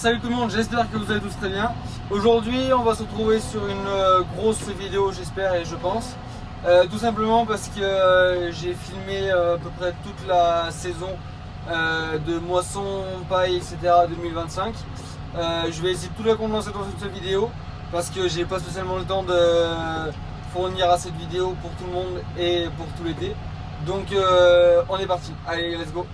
salut tout le monde, j'espère que vous allez tous très bien. Aujourd'hui on va se retrouver sur une grosse vidéo, j'espère et je pense. Tout simplement parce que j'ai filmé à peu près toute la saison de moisson, paille, etc. 2025. Je vais essayer de tout la condenser dans cette vidéo parce que j'ai pas spécialement le temps de fournir assez de vidéos pour tout le monde et pour tout l'été. Donc on est parti, allez let's go.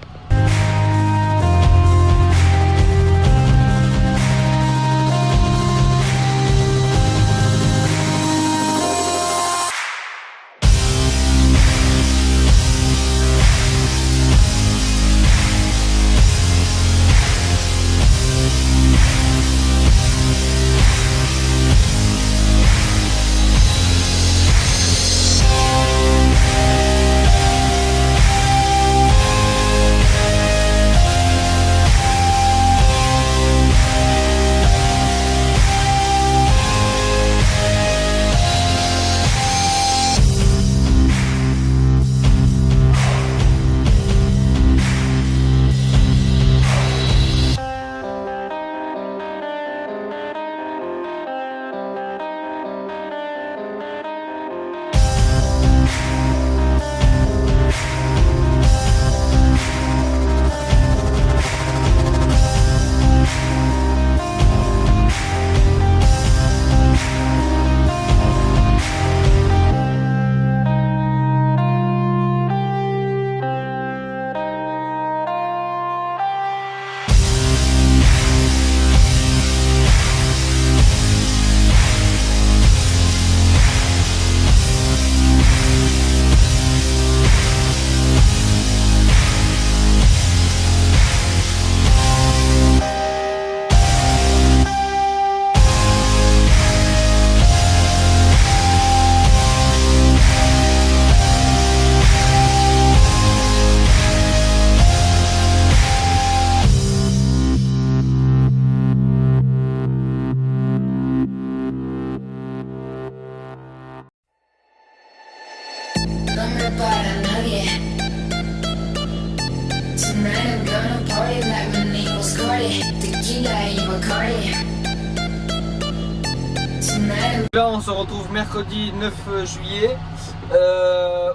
Là on se retrouve mercredi 9 juillet.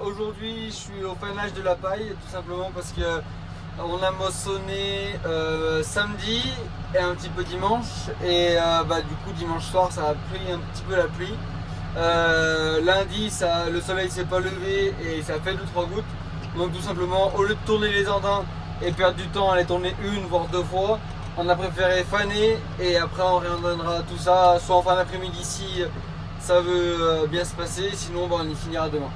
Aujourd'hui je suis au fanage de la paille tout simplement parce que on a moissonné samedi et un petit peu dimanche et du coup dimanche soir ça a pris un petit peu la pluie. Lundi le soleil s'est pas levé et ça a fait 2-3 gouttes, donc tout simplement au lieu de tourner les andins et perdre du temps à les tourner une voire deux fois, on a préféré faner et après on réandonnera tout ça soit en fin d'après-midi si ça veut bien se passer, sinon on y finira demain.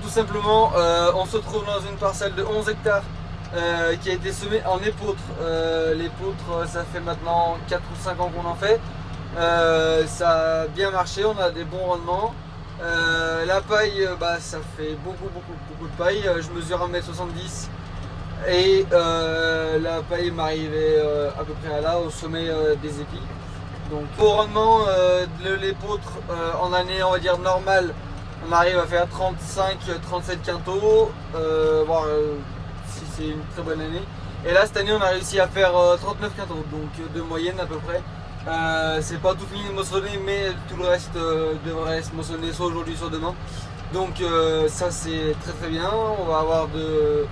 Tout simplement, on se trouve dans une parcelle de 11 hectares qui a été semée en épeautre. L'épeautre, ça fait maintenant 4 ou 5 ans qu'on en fait. Ça a bien marché, on a des bons rendements. La paille, ça fait beaucoup de paille. Je mesure 1m70 et la paille m'arrivait à peu près à là, au sommet des épis. Donc au rendement de l'épeautre en année on va dire normale, on arrive à faire 35-37 quintaux, voire si c'est une très bonne année. Et là cette année on a réussi à faire 39 quintaux, donc de moyenne à peu près. C'est pas tout fini de moissonner, mais tout le reste devrait se moissonner soit aujourd'hui soit demain. Donc ça c'est très bien, on va avoir de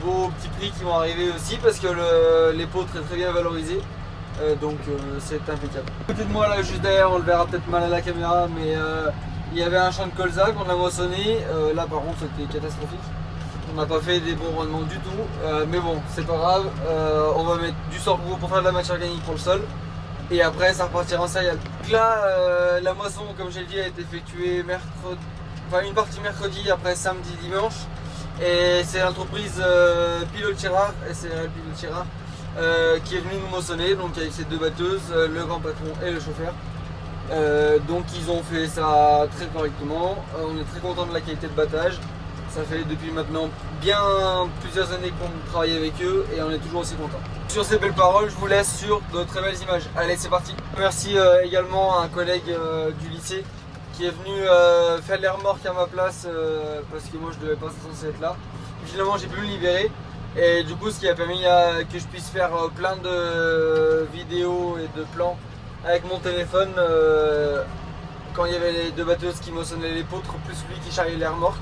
beaux petits prix qui vont arriver aussi parce que l'épeautre est très bien valorisé. Donc c'est impeccable. À côté de moi là juste derrière, on le verra peut-être mal à la caméra, mais il y avait un champ de colza qu'on a moissonné. Là par contre c'était catastrophique. On n'a pas fait des bons rendements du tout, mais bon c'est pas grave. On va mettre du sorgho pour faire de la matière organique pour le sol. et après ça repartira en céréales. Donc là la moisson, comme j'ai dit, a été effectuée mercredi, enfin une partie mercredi, après samedi, dimanche. Et c'est l'entreprise Pilote Chérard, SRL Pilote Chérard, qui est venue nous moissonner, donc avec ses deux batteuses, le grand patron et le chauffeur. Donc ils ont fait ça très correctement. On est très content de la qualité de battage. Ça fait depuis maintenant bien plusieurs années qu'on travaille avec eux et on est toujours aussi content. Sur ces belles paroles, je vous laisse sur de très belles images. Allez, c'est parti. Merci également à un collègue du lycée qui est venu faire les remorques à ma place parce que moi je devais pas censé être là. Finalement j'ai pu me libérer et du coup ce qui a permis que je puisse faire plein de vidéos et de plans avec mon téléphone quand il y avait les deux batteuses qui moissonnaient les poutres plus lui qui charriait les remorques.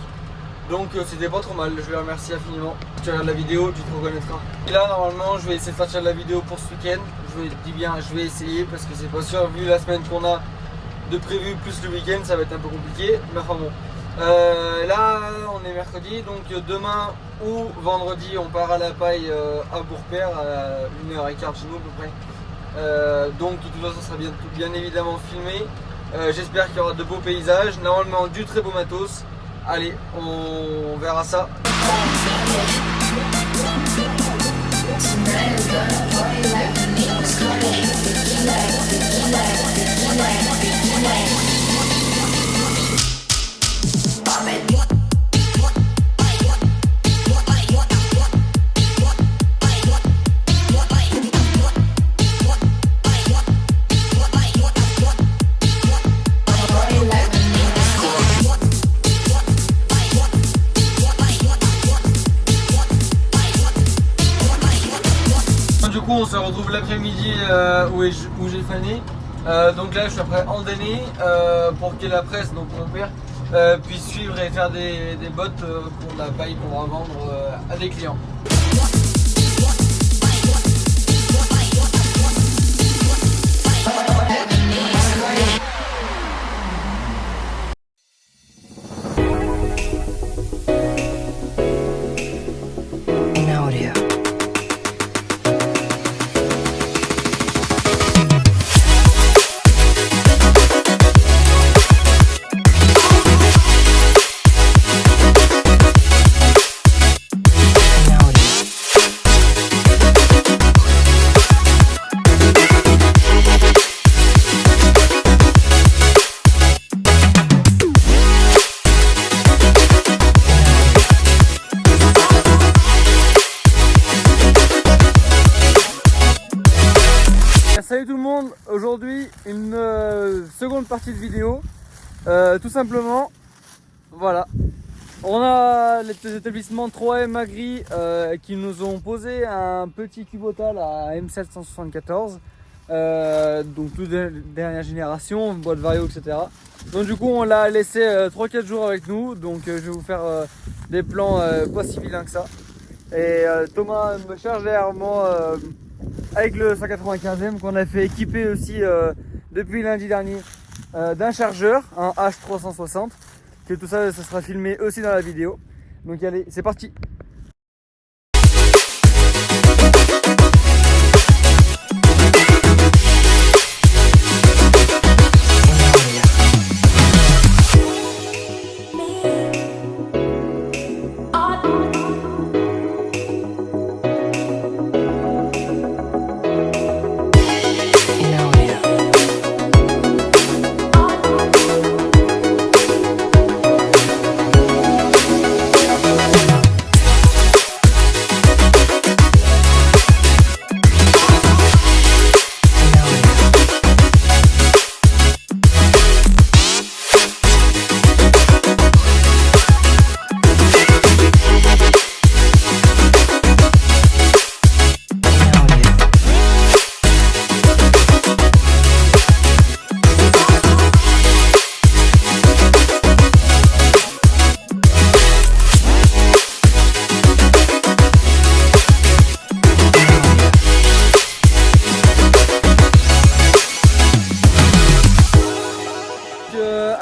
Donc c'était pas trop mal, je les remercie infiniment. Si tu regardes la vidéo, tu te reconnaîtras. Et là normalement je vais essayer de sortir de la vidéo pour ce week-end. Je vais essayer parce que c'est pas sûr, vu la semaine qu'on a de prévu plus le week-end, ça va être un peu compliqué. Mais enfin bon. Là on est mercredi, donc demain ou vendredi on part à la paille à Bourg-Père, à 1h15 chez nous à peu près. Donc de toute façon ça sera bien évidemment filmé. J'espère qu'il y aura de beaux paysages, normalement du très beau matos. Allez, on verra ça. Du coup on se retrouve l'après-midi où j'ai fané. Donc là je suis après endainé pour que la presse, donc mon père, puisse suivre et faire des bottes pour la paille qu'on va vendre à des clients. Salut tout le monde, aujourd'hui une seconde partie de vidéo, tout simplement, voilà, on a les établissements 3M Agri qui nous ont posé un petit Kubota à M774, donc toute dernière génération, boîte Vario, etc. Donc du coup on l'a laissé 3-4 jours avec nous, donc je vais vous faire des plans pas si vilains que ça. Et Thomas me charge derrière moi avec le 195e qu'on a fait équiper aussi depuis lundi dernier d'un chargeur, un H360, que tout ça, ça sera filmé aussi dans la vidéo. Donc allez, c'est parti.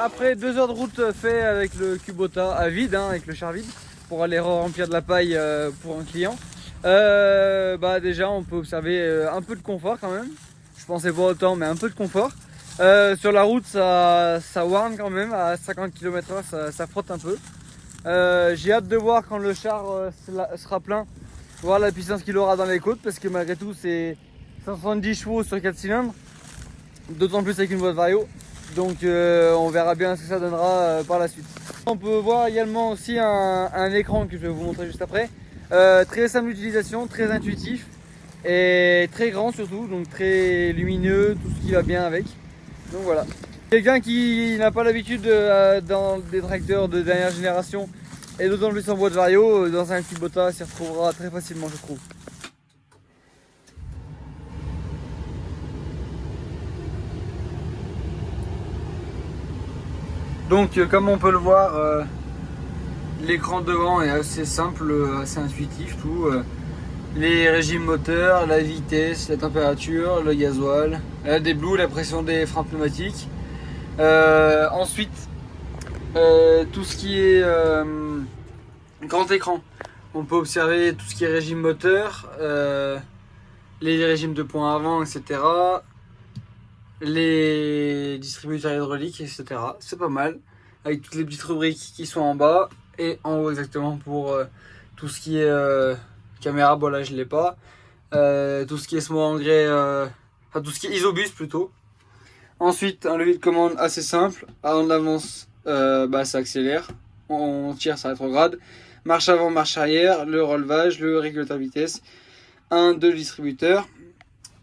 Après 2 heures de route fait avec le Kubota à vide, avec le char vide, pour aller remplir de la paille pour un client, bah déjà on peut observer un peu de confort quand même. Je pensais pas autant, mais un peu de confort. Sur la route, ça warn quand même, à 50 km/h, ça frotte un peu. J'ai hâte de voir quand le char sera plein, voir la puissance qu'il aura dans les côtes, parce que malgré tout, c'est 170 chevaux sur 4 cylindres, d'autant plus avec une boîte vario. Donc on verra bien ce que ça donnera par la suite. On peut voir également aussi un écran que je vais vous montrer juste après. Très simple d'utilisation, très intuitif et très grand surtout, donc très lumineux, tout ce qui va bien avec. Donc voilà. Quelqu'un qui n'a pas l'habitude dans des tracteurs de dernière génération et d'autant plus en boîte vario, dans un Kubota s'y retrouvera très facilement, je trouve. Donc comme on peut le voir, l'écran devant est assez simple, assez intuitif, tout. Les régimes moteurs, la vitesse, la température, le gasoil, la déblue, la pression des freins pneumatiques. Ensuite, tout ce qui est grand écran, on peut observer tout ce qui est régime moteur, les régimes de points avant, etc. Les distributeurs hydrauliques, etc. C'est pas mal, avec toutes les petites rubriques qui sont en bas et en haut exactement pour tout ce qui est caméra. Bon là je l'ai pas. Tout ce qui est small engrais, enfin tout ce qui est isobus plutôt. Ensuite un levier de commande assez simple. On avance, ça accélère. On tire, ça rétrograde. Marche avant, marche arrière, le relevage, le régulateur vitesse, 1, 2 distributeurs.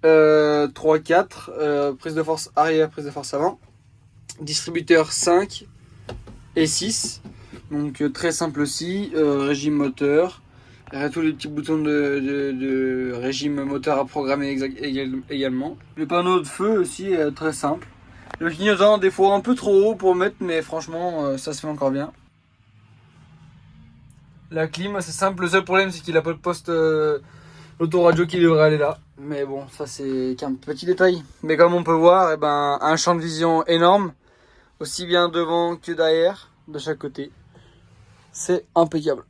3, 4, prise de force arrière, prise de force avant, distributeur 5 et 6, donc très simple aussi, régime moteur, il y a tous les petits boutons de régime moteur à programmer également. Le panneau de feu aussi est très simple, le clignotant des fois un peu trop haut pour mettre, mais franchement ça se fait encore bien. La clim c'est simple, le seul problème c'est qu'il n'a pas de poste l'autoradio qui devrait aller là, mais bon, ça c'est qu'un petit détail. Mais comme on peut voir, un champ de vision énorme, aussi bien devant que derrière, de chaque côté. C'est impeccable.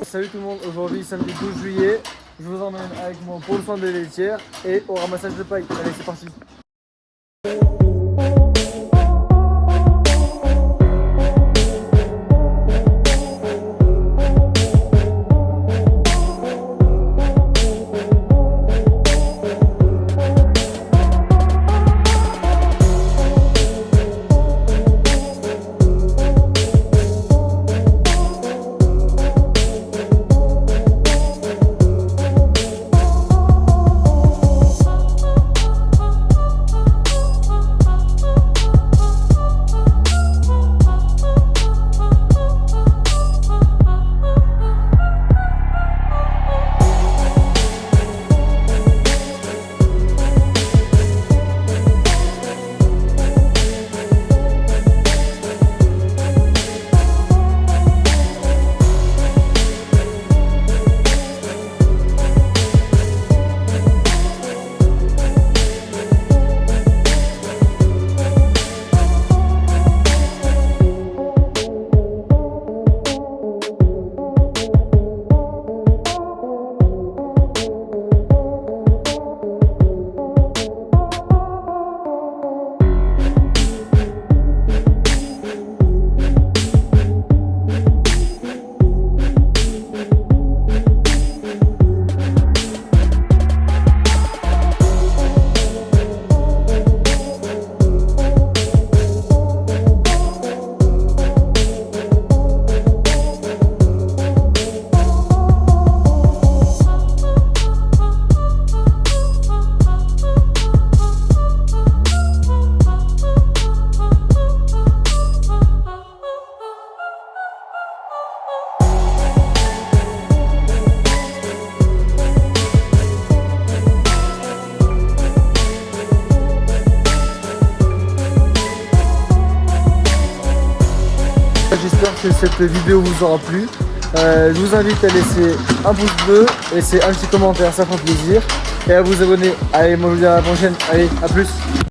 Salut tout le monde, aujourd'hui samedi 12 juillet, je vous emmène avec moi pour le soin des laitières et au ramassage de paille. Allez, c'est parti. que cette vidéo vous aura plu. Je vous invite à laisser un pouce bleu, laisser un petit commentaire, ça fera plaisir. Et à vous abonner. Allez, moi je vous dis à la prochaine. Allez, à plus.